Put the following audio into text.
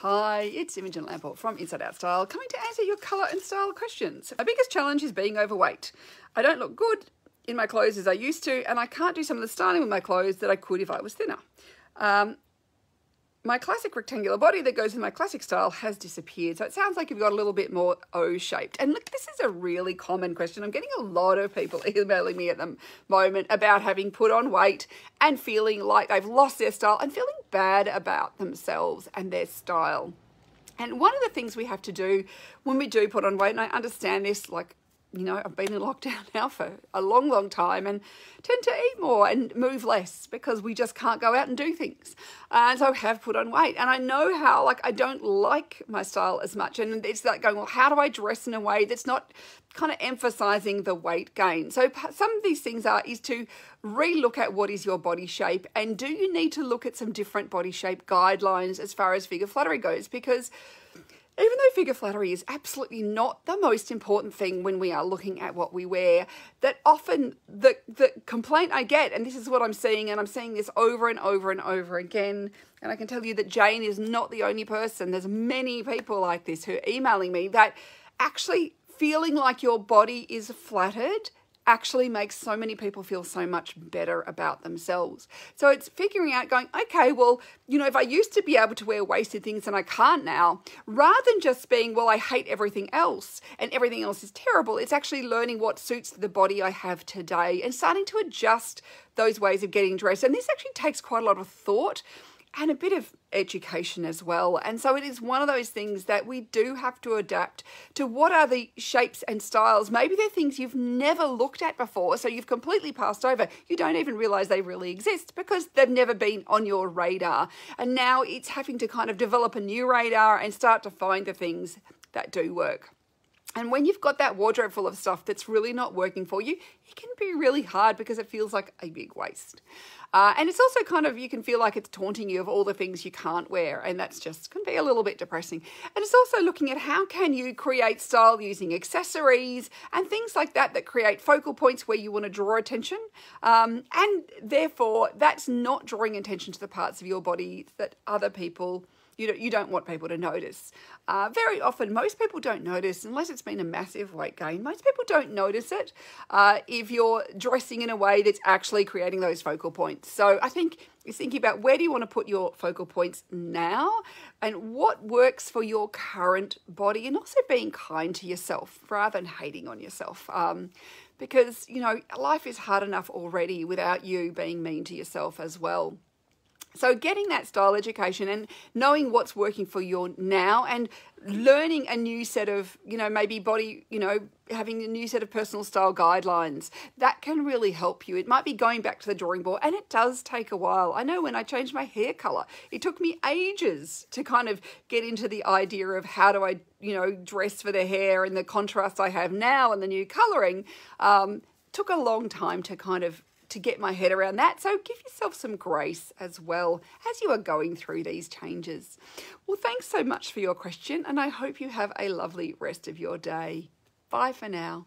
Hi, it's Imogen Lamport from Inside Out Style, coming to answer your colour and style questions. My biggest challenge is being overweight. I don't look good in my clothes as I used to, and I can't do some of the styling with my clothes that I could if I was thinner. My classic rectangular body that goes with my classic style has disappeared, so it sounds like you've got a little bit more O-shaped. And look, this is a really common question. I'm getting a lot of people emailing me at the moment about having put on weight and feeling like they've lost their style and feeling bad about themselves and their style. And one of the things we have to do when we do put on weight, and I understand this, like, you know, I've been in lockdown now for a long, long time and tend to eat more and move less because we just can't go out and do things. And so I have put on weight. And I know how, like, I don't like my style as much. And it's like going, well, how do I dress in a way that's not kind of emphasizing the weight gain? So some of these things is to re-look at what is your body shape, and do you need to look at some different body shape guidelines as far as figure flattery goes? Because even though figure flattery is absolutely not the most important thing when we are looking at what we wear, that often the complaint I get, and this is what I'm seeing, and I'm seeing this over and over and over again, and I can tell you that Jane is not the only person. There's many people like this who are emailing me that actually feeling like your body is flattered actually makes so many people feel so much better about themselves. So it's figuring out, going, okay, well, you know, if I used to be able to wear waisted things and I can't now, rather than just being, well, I hate everything else and everything else is terrible, it's actually learning what suits the body I have today and starting to adjust those ways of getting dressed. And this actually takes quite a lot of thought and a bit of education as well. And so it is one of those things that we do have to adapt to. What are the shapes and styles? Maybe they're things you've never looked at before, so you've completely passed over. You don't even realize they really exist because they've never been on your radar. And now it's having to kind of develop a new radar and start to find the things that do work. And when you've got that wardrobe full of stuff that's really not working for you, it can be really hard because it feels like a big waste. And it's also kind of, you can feel like it's taunting you of all the things you can't wear, and that's just can be a little bit depressing. And it's also looking at how can you create style using accessories and things like that that create focal points where you want to draw attention. And therefore, that's not drawing attention to the parts of your body that other people, you don't want people to notice. Very often, most people don't notice, unless it's been a massive weight gain, most people don't notice it if you're dressing in a way that's actually creating those focal points. So I think you're thinking about, where do you want to put your focal points now and what works for your current body, and also being kind to yourself rather than hating on yourself. Because, you know, life is hard enough already without you being mean to yourself as well. So getting that style education and knowing what's working for you now, and learning a new set of, maybe body, having a new set of personal style guidelines, that can really help you. It might be going back to the drawing board, and it does take a while. I know when I changed my hair color, it took me ages to kind of get into the idea of how do I, dress for the hair and the contrast I have now and the new coloring. Took a long time to get my head around that. So give yourself some grace as well as you are going through these changes. Well, thanks so much for your question, and I hope you have a lovely rest of your day. Bye for now.